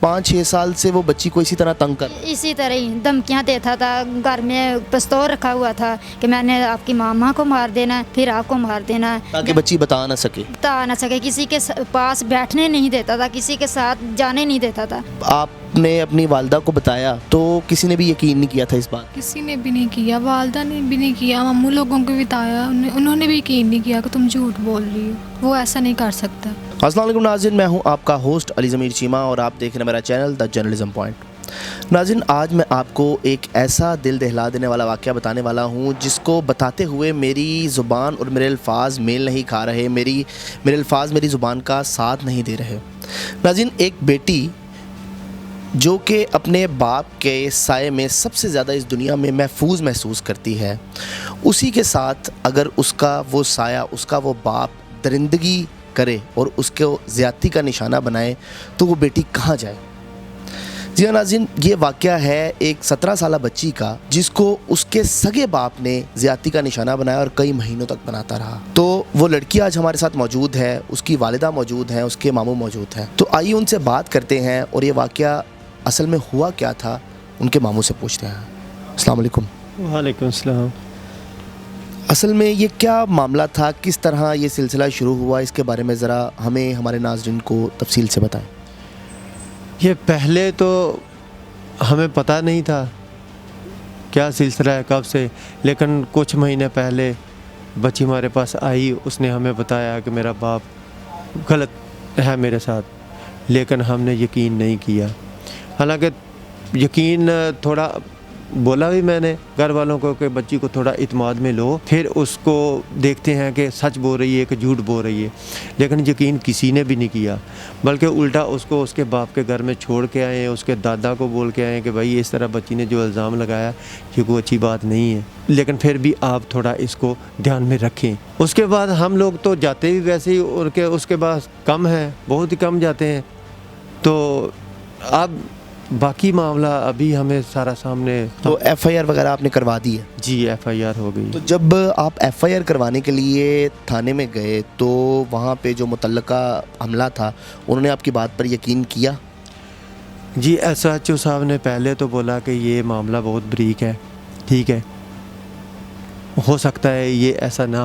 5-6 साल से वो बच्ची को इसी तरह तंग कर? इसी तरह ही धमकियाँ देता था, घर में पिस्तौल रखा हुआ था कि मैंने आपकी मामा को मार देना है, फिर आपको मार देना है, ताकि बच्ची बता ना सके। बता ना सके, किसी के पास बैठने नहीं देता था, किसी के साथ जाने नहीं देता था। आपने अपनी वालदा को बताया तो किसी ने भी यकीन नहीं किया था इस बात? किसी ने भी नहीं किया, वालदा ने भी नहीं किया, मामू लोगों को बताया, उन्होंने भी यकीन नहीं किया कि तुम झूठ बोल रही हो, वो ऐसा नहीं कर सकता। अस्सलाम वालेकुम नाज़रीन, मैं हूं आपका होस्ट अली ज़मीर चीमा और आप देख रहे हैं मेरा चैनल द जर्नलिज्म पॉइंट। नाज़रीन, आज मैं आपको एक ऐसा दिल दहला देने वाला वाक़या बताने वाला हूं जिसको बताते हुए मेरी ज़ुबान और मेरे अल्फाज मेल नहीं खा रहे, मेरे अल्फाज मेरी ज़ुबान का साथ नहीं दे रहे। नाज़रीन, एक बेटी जो कि अपने बाप के साए में सबसे ज़्यादा इस दुनिया में महफूज महसूस करती है, उसी के साथ अगर उसका वो साया, उसका वो बाप दरिंदगी करे और उसको ज़्यादती का निशाना बनाए तो वो बेटी कहाँ जाए। जी हाँ नाज़रीन, ये वाक़या है एक 17 साला बच्ची का जिसको उसके सगे बाप ने ज़्यादती का निशाना बनाया और कई महीनों तक बनाता रहा। तो वो लड़की आज हमारे साथ मौजूद है, उसकी वालिदा मौजूद हैं, उसके मामू मौजूद हैं। तो आइए उनसे बात करते हैं और ये वाक़या असल में हुआ क्या था उनके मामू से पूछते हैं। अस्सलाम वालेकुम। वालेकुम सलाम। असल में ये क्या मामला था, किस तरह ये सिलसिला शुरू हुआ, इसके बारे में ज़रा हमें हमारे नाज़रीन को तफसील से बताएं। ये पहले तो हमें पता नहीं था क्या सिलसिला है कब से, लेकिन कुछ महीने पहले बच्ची हमारे पास आई, उसने हमें बताया कि मेरा बाप गलत है मेरे साथ, लेकिन हमने यकीन नहीं किया। हालांकि यकीन थोड़ा बोला भी मैंने घर वालों को कि बच्ची को थोड़ा इत्मीनान में लो, फिर उसको देखते हैं कि सच बोल रही है कि झूठ बोल रही है, लेकिन यकीन किसी ने भी नहीं किया। बल्कि उल्टा उसको उसके बाप के घर में छोड़ के आए, उसके दादा को बोल के आए कि भाई इस तरह बच्ची ने जो इल्ज़ाम लगाया ये कोई अच्छी बात नहीं है, लेकिन फिर भी आप थोड़ा इसको ध्यान में रखें। उसके बाद हम लोग तो जाते भी वैसे ही, उसके बाद कम है, बहुत ही कम जाते हैं। तो अब बाकी मामला अभी हमें सारा सामने। तो FIR वगैरह आपने करवा दी है? जी, FIR हो गई। तो जब आप FIR करवाने के लिए थाने में गए तो वहाँ पे जो मुतल्लका अमला था उन्होंने आपकी बात पर यकीन किया? जी, SHO साहब ने पहले तो बोला कि ये मामला बहुत बरीक है, ठीक है, हो सकता है ये ऐसा ना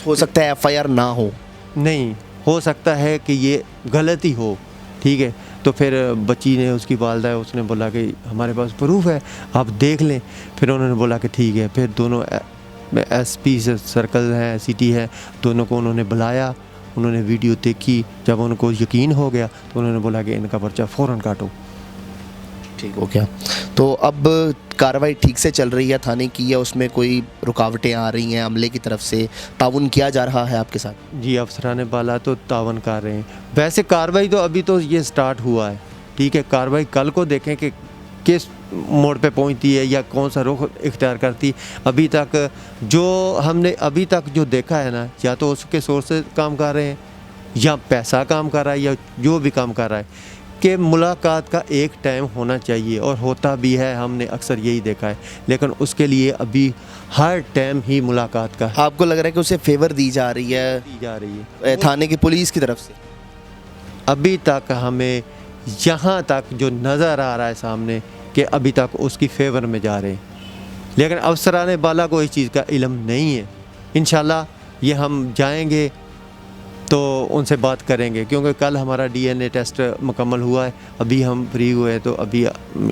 हो सकता है FIR ना हो, नहीं हो सकता है कि ये गलती हो, ठीक है। तो फिर बच्ची ने, उसकी वालदा है, उसने बोला कि हमारे पास प्रूफ है, आप देख लें। फिर उन्होंने बोला कि ठीक है। फिर दोनों SP सर्कल हैं, सिटी है, दोनों को उन्होंने बुलाया, उन्होंने वीडियो देखी। जब उनको यकीन हो गया तो उन्होंने बोला कि इनका पर्चा फ़ौरन काटो। ठीक हो गया। तो अब कार्रवाई ठीक से चल रही है थाने की, या उसमें कोई रुकावटें आ रही हैं अमले की तरफ से? ताउन किया जा रहा है आपके साथ? जी, अफसरान बाला तो तावन कर रहे हैं। वैसे कार्रवाई तो अभी तो ये स्टार्ट हुआ है, ठीक है। कार्रवाई कल को देखें कि किस मोड़ पे पहुंचती है या कौन सा रुख इख्तियार करती। अभी तक जो हमने अभी तक जो देखा है ना, या तो उसके सोर्स से काम कर रहे हैं, या पैसा काम कर रहा है, या जो भी काम कर रहा है, कि मुलाकात का एक टाइम होना चाहिए, और होता भी है, हमने अक्सर यही देखा है। लेकिन उसके लिए अभी हर टाइम ही मुलाकात का आपको लग रहा है कि उसे फेवर दी जा रही है थाने की पुलिस की तरफ से? अभी तक हमें यहाँ तक जो नज़र आ रहा है सामने कि अभी तक उसकी फेवर में जा रहे हैं, लेकिन अफसरान बाला को इस चीज़ का इल्म नहीं है। इंशाल्लाह ये हम जाएंगे तो उनसे बात करेंगे, क्योंकि कल हमारा DNA टेस्ट मुकम्मल हुआ है, अभी हम फ्री हुए तो अभी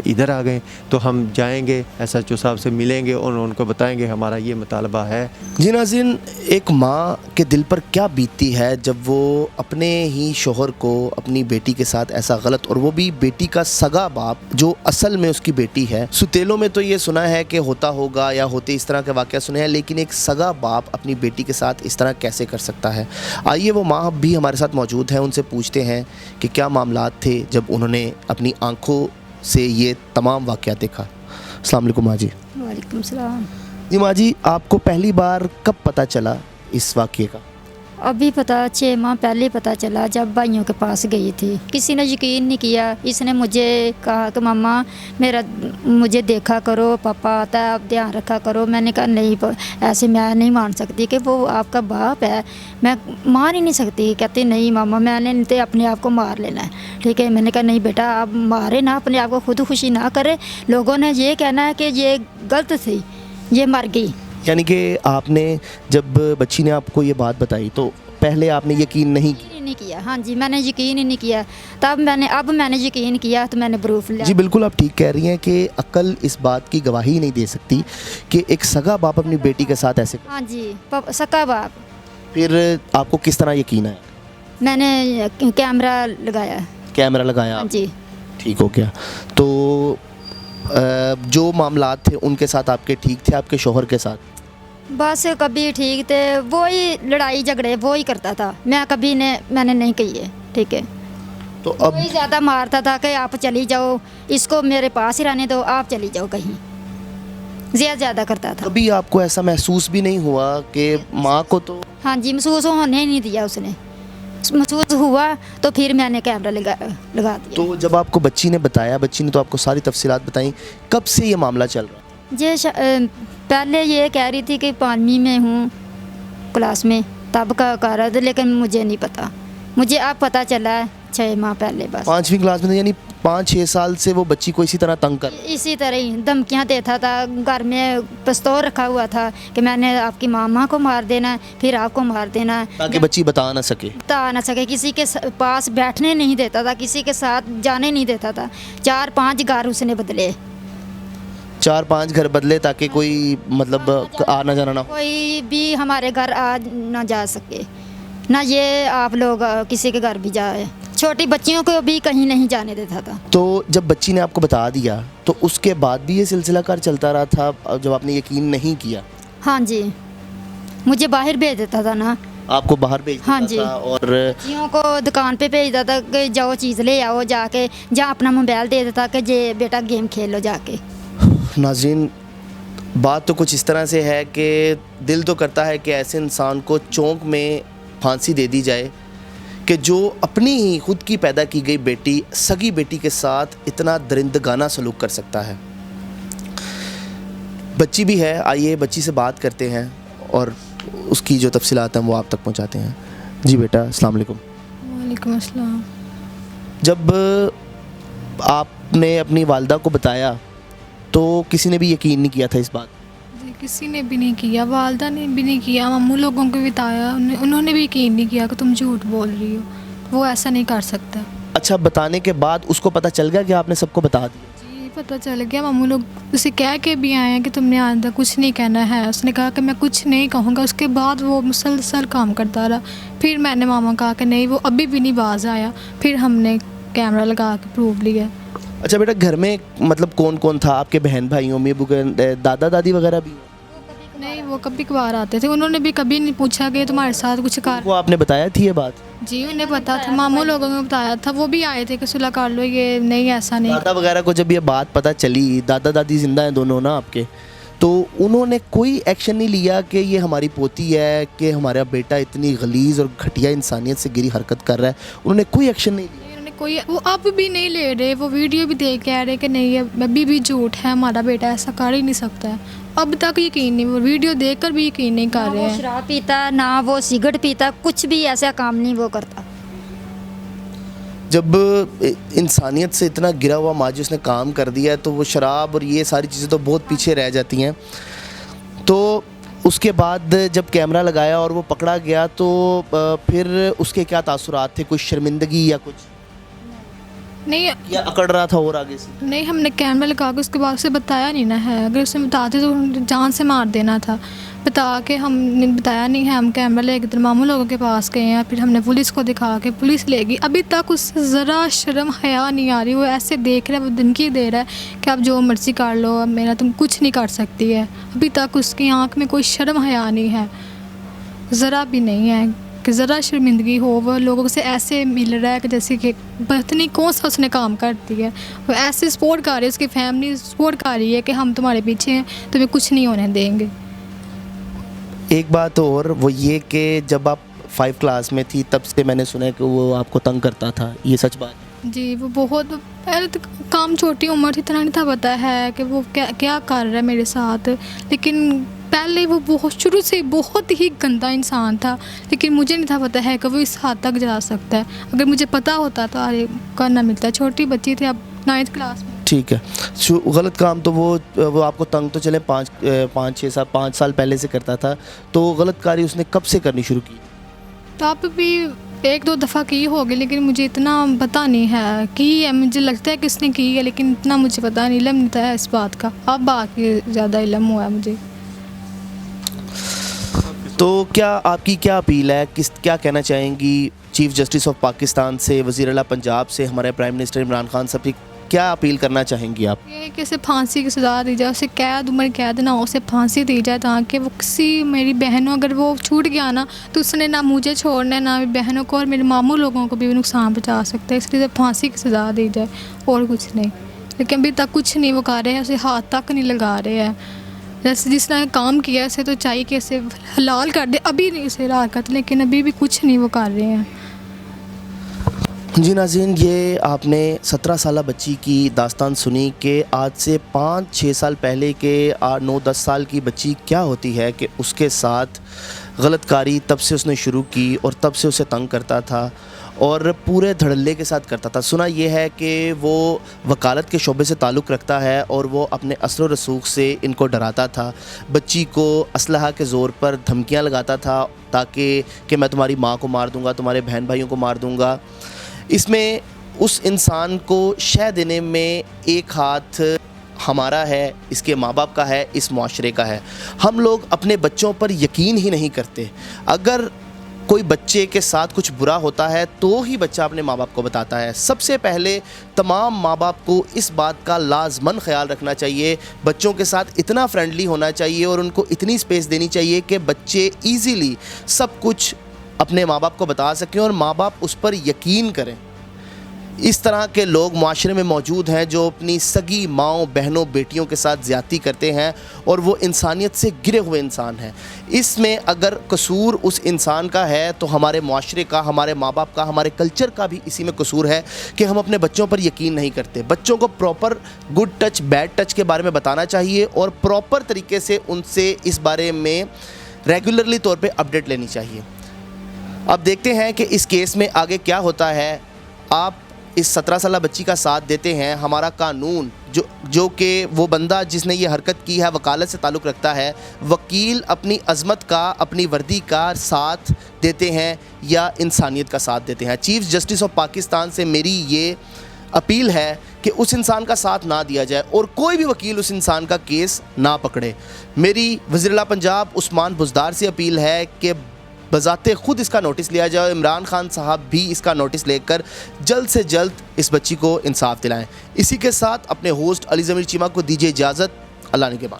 इधर आ गए। तो हम जाएंगे, SHO साहब से मिलेंगे और उनको बताएंगे हमारा ये मुतालबा है। जी नाज़रीन, एक माँ के दिल पर क्या बीतती है जब वो अपने ही शोहर को, अपनी बेटी के साथ ऐसा गलत, और वो भी बेटी का सगा बाप जो असल में उसकी बेटी है। सुतेलों में तो ये सुना है कि होता होगा या होते इस तरह के वाक़या सुने हैं, लेकिन एक सगा बाप अपनी बेटी के साथ इस तरह कैसे कर सकता है? आइए वो माँ भी हमारे साथ मौजूद हैं, उनसे पूछते हैं कि क्या मामलात थे जब उन्होंने अपनी आंखों से ये तमाम वाक़या देखा। अस्सलाम वालेकुम माँ जी। वालेकुम सलाम। जी माँ जी, आपको पहली बार कब पता चला इस वाक़ये का? अभी पता 6 माह पहले पता चला जब भाइयों के पास गई थी। किसी ने यकीन नहीं किया। इसने मुझे कहा कि मम्मा मेरा मुझे देखा करो, पापा आता है आप ध्यान रखा करो। मैंने कहा नहीं ऐसे मैं नहीं मान सकती कि वो आपका बाप है, मैं मार ही नहीं सकती। कहती नहीं मामा मैंने नहीं तो अपने आप को मार लेना है। ठीक है, मैंने कहा नहीं बेटा आप मारे ना, अपने आप को खुद खुशी ना करे। लोगों ने ये कहना है कि ये गलत थी, ये मर गई। यानी कि आपने जब बच्ची ने आपको ये बात बताई तो पहले आपने यकीन नहीं किया? यकीन ही नहीं किया। हाँ जी, मैंने यकीन ही नहीं किया। अब मैंने यकीन किया तो मैंने प्रूफ लिया। जी बिल्कुल, आप ठीक कह रही हैं कि अक्ल इस बात की गवाही नहीं दे सकती कि एक सगा बाप अपनी बेटी के साथ ऐसे। हाँ जी, सका बाप। फिर आपको किस तरह यकीन आया? मैंने कैमरा लगाया। कैमरा लगाया? हाँ जी। ठीक हो गया। तो जो मामलात थे उनके साथ आपके ठीक थे, आपके शोहर के साथ? बस कभी ठीक थे, वो ही लड़ाई झगड़े वो ही करता था। मैंने नहीं की है। ठीक है, तो अब वही ज़्यादा मारता था कि आप चली जाओ, इसको मेरे पास ही रहने दो, आप चली जाओ कहीं। ज़्यादा करता था। कभी आपको ऐसा महसूस भी नहीं हुआ कि माँ को तो? हाँ जी, महसूस होने ही नहीं दिया उसने। महसूस हुआ तो फिर मैंने कैमरा लगा दिया। तो जब आपको बच्ची ने बताया, बच्ची ने तो आपको सारी तफसीलात बताई, कब से ये मामला चल रहा? पहले ये कह रही थी कि 5वीं में हूँ क्लास में, तब का कर रहा था, लेकिन मुझे नहीं पता। मुझे अब पता चला 6 माह पहले बस। 5वीं क्लास में? यानी 5-6 साल से वो बच्ची को इसी तरह तंग कर? इसी तरह ही धमकियाँ देता था। घर में पिस्तौल रखा हुआ था कि मैंने आपकी मामा को मार देना, फिर आपको मार देना, ताकि बच्ची बता ना सके। बता ना सके। किसी के पास बैठने नहीं देता था, किसी के साथ जाने नहीं देता था। 4-5 घर उसने बदले। 4-5 घर बदले ताकि कोई मतलब आना जाना ना हो। कोई भी हमारे घर आ ना जा सके, ना ये आप लोग किसी के घर भी जाए। छोटी बच्चियों को भी कहीं नहीं जाने देता था। तो जब बच्ची ने आपको बता दिया तो उसके बाद भी ये सिलसिला कार चलता रहा था जब आपने यकीन नहीं किया? हाँ जी, मुझे बाहर भेज देता था ना। आपको बाहर भेज देता हाँ जी। था और बच्चियों को दुकान पे भेजता था कि जाओ चीज़ ले आओ जाके, जहाँ अपना मोबाइल दे देता कि जे बेटा गेम खेल लो जाके। नाज़रीन, बात तो कुछ इस तरह से है कि दिल तो करता है कि ऐसे इंसान को चौंक में फांसी दे दी जाए कि जो अपनी ही खुद की पैदा की गई बेटी, सगी बेटी के साथ इतना दरिंदगाना सलूक कर सकता है। बच्ची भी है, आइए बच्ची से बात करते हैं और उसकी जो तफसीलात हैं वो आप तक पहुंचाते हैं। जी बेटा, अस्सलाम वालेकुम। वालेकुम अस्सलाम। जब आपने अपनी वालदा को बताया तो किसी ने भी यकीन नहीं किया था इस बात? जी, किसी ने भी नहीं किया। वालदा ने भी नहीं किया, मम्मू लोगों को बताया, उन्होंने भी यकीन नहीं किया कि तुम झूठ बोल रही हो, वो ऐसा नहीं कर सकता। अच्छा, बताने के बाद उसको पता चल गया कि आपने सबको बता दिया? जी पता चल गया। मम्मू लोग उसे कह के भी आए हैं कि तुमने आज तक कुछ नहीं कहना है। उसने कहा कि मैं कुछ नहीं कहूँगा। उसके बाद वो मुसलसल काम करता रहा। फिर मैंने मामा कहा कि नहीं, वो अभी भी नहीं बाज आया। फिर हमने कैमरा लगा के प्रूफ लिया। अच्छा बेटा, घर में मतलब कौन कौन था? आपके बहन भाइयों में दादा दादी वगैरह भी? नहीं, वो कभी कभार आते थे। उन्होंने भी कभी नहीं पूछा कि तुम्हारे साथ कुछ कर। वो आपने बताया थी ये बात? जी उन्हें पता था, मामू लोगों ने बताया था। वो भी आए थे कि सुलह कर लो, ये नहीं ऐसा नहीं। दादा वगैरह को जब ये बात पता चली, दादा दादी जिंदा हैं दोनों ना आपके, तो उन्होंने कोई एक्शन नहीं लिया कि ये हमारी पोती है, कि हमारा बेटा इतनी गलीज़ और घटिया इंसानियत से गिरी हरकत कर रहा है? उन्होंने कोई एक्शन नहीं लिया? उन्होंने कोई, वो अब भी नहीं ले रहे। वो वीडियो भी देख के आ रहे कि नहीं, ये अभी भी झूठ है, हमारा बेटा ऐसा कर ही नहीं सकता है। अब तक यकीन नहीं, वो वीडियो देखकर भी यकीन नहीं कर रहे वो हैं। शराब पीता ना, वो सिगरेट पीता, कुछ भी ऐसा काम नहीं वो करता। जब इंसानियत से इतना गिरा हुआ माजी उसने काम कर दिया है तो वो शराब और ये सारी चीज़ें तो बहुत पीछे रह जाती हैं। तो उसके बाद जब कैमरा लगाया और वो पकड़ा गया तो फिर उसके क्या तासुरात थे? कुछ शर्मिंदगी या कुछ, नहीं या अकड़ रहा था और आगे से? नहीं, हमने कैमरा लगा के उसके बाद उसे बताया नहीं ना है। अगर उसे बताते तो जान से मार देना था। बता के हमने बताया नहीं है। हम कैमरा ले गए, मामू लोगों के पास गए हैं। फिर हमने पुलिस को दिखा के पुलिस ले गई। अभी तक उससे ज़रा शर्म हया नहीं आ रही। वो ऐसे देख रहा है, वो धमकी दे रहा है कि आप जो मर्ज़ी कर लो, अब मेरा तुम कुछ नहीं कर सकती है। अभी तक उसकी आँख में कोई शर्म हया नहीं है, ज़रा भी नहीं है कि ज़रा शर्मिंदगी हो। वो लोगों से ऐसे मिल रहा है कि जैसे कि पता नहीं कौन सा उसने काम कर दिया है। वो ऐसे सपोर्ट कर रही है, उसकी फैमिली सपोर्ट कर रही है कि हम तुम्हारे पीछे हैं, तुम्हें कुछ नहीं होने देंगे। एक बात और, वो ये कि जब आप 5 क्लास में थी तब से मैंने सुना है कि वो आपको तंग करता था, ये सच बात है? जी वो बहुत पहले तो काम छोटी उम्र थी, इतना नहीं था पता है कि वो क्या क्या कर रहा है मेरे साथ, लेकिन पहले वो बहुत शुरू से बहुत ही गंदा इंसान था, लेकिन मुझे नहीं था पता है कि वो इस हद तक जा सकता है। अगर मुझे पता होता तो अरे करना मिलता। छोटी बच्ची थी, अब 9th क्लास में। ठीक है, गलत काम तो वो आपको तंग तो चले 5 साल पहले से करता था, तो गलत कार्य उसने कब से करनी शुरू की? तब भी 1-2 दफ़ा की होगी, लेकिन मुझे इतना पता नहीं है की है। मुझे लगता है कि उसने की है, लेकिन इतना मुझे पता नहीं, इल्म नहीं था इस बात का। अब बाकी ज़्यादा इल्म हुआ है मुझे। तो क्या आपकी क्या अपील है, क्या कहना चाहेंगी चीफ जस्टिस ऑफ पाकिस्तान से, वज़ीर आला पंजाब से, हमारे प्राइम मिनिस्टर इमरान खान साहब से क्या अपील करना चाहेंगी आप? ये कि उसे फांसी की सज़ा दी जाए, उसे कैद उम्र कैद ना हो, उसे फांसी दी जाए, ताकि वो किसी मेरी बहनों, अगर वो छूट गया ना तो उसने ना मुझे छोड़ना है ना मेरी बहनों को, और मेरे मामू लोगों को भी नुकसान पहुंचा सकता है। इसलिए फांसी की सज़ा दी जाए और कुछ नहीं। लेकिन अभी तक कुछ नहीं वो कर रहे हैं, उसे हाथ तक नहीं लगा रहे हैं। जैसे जिसने काम किया उसे तो चाहिए कि इसे हलाल कर दे, अभी नहीं उसे हलाकत, लेकिन अभी भी कुछ नहीं वो कर रहे हैं। जी नाज़रीन, ये आपने 17 साल बच्ची की दास्तान सुनी कि आज से 5-6 साल पहले के 9-10 साल की बच्ची क्या होती है कि उसके साथ गलतकारी तब से उसने शुरू की और तब से उसे तंग करता था और पूरे धड़ल्ले के साथ करता था। सुना ये है कि वो वकालत के शोबे से ताल्लुक़ रखता है और वो अपने असर व रसूख से इनको डराता था। बच्ची को असलहा के ज़ोर पर धमकियां लगाता था ताकि कि मैं तुम्हारी माँ को मार दूँगा, तुम्हारे बहन भाइयों को मार दूँगा। इसमें उस इंसान को शह देने में एक हाथ हमारा है, इसके माँ बाप का है, इस मुआशरे का है। हम लोग अपने बच्चों पर यकीन ही नहीं करते। अगर कोई बच्चे के साथ कुछ बुरा होता है तो ही बच्चा अपने माँ बाप को बताता है। सबसे पहले तमाम माँ बाप को इस बात का लाजमन ख्याल रखना चाहिए, बच्चों के साथ इतना फ्रेंडली होना चाहिए और उनको इतनी स्पेस देनी चाहिए कि बच्चे ईज़िली सब कुछ अपने माँ बाप को बता सकें और माँ बाप उस पर यकीन करें। इस तरह के लोग माशरे में मौजूद हैं जो अपनी सगी माँओं, बहनों, बेटियों के साथ ज़्यादती करते हैं और वो इंसानियत से गिरे हुए इंसान हैं। इसमें अगर कसूर उस इंसान का है तो हमारे माशरे का, हमारे माँ बाप का, हमारे कल्चर का भी इसी में कसूर है कि हम अपने बच्चों पर यकीन नहीं करते। बच्चों को proper good touch, bad touch के बारे में बताना चाहिए और प्रॉपर तरीके से उनसे इस बारे में रेगुलरली तौर पर अपडेट लेनी चाहिए। अब देखते हैं कि इस केस में आगे क्या होता है। आप इस 17 साल बच्ची का साथ देते हैं। हमारा कानून जो कि वो बंदा जिसने ये हरकत की है वकालत से ताल्लुक़ रखता है, वकील अपनी अज़मत का, अपनी वर्दी का साथ देते हैं या इंसानियत का साथ देते हैं। चीफ जस्टिस ऑफ पाकिस्तान से मेरी ये अपील है कि उस इंसान का साथ ना दिया जाए और कोई भी वकील उस इंसान का केस ना पकड़े। मेरी वज़ीर आला पंजाब उस्मान बुज़दार से अपील है कि बज़ाते ख़ुद इसका नोटिस लिया जाए। इमरान खान साहब भी इसका नोटिस लेकर जल्द से जल्द इस बच्ची को इंसाफ दिलाएं। इसी के साथ अपने होस्ट अली ज़मीर चीमा को दीजिए इजाज़त। अल्लाह निगहबान।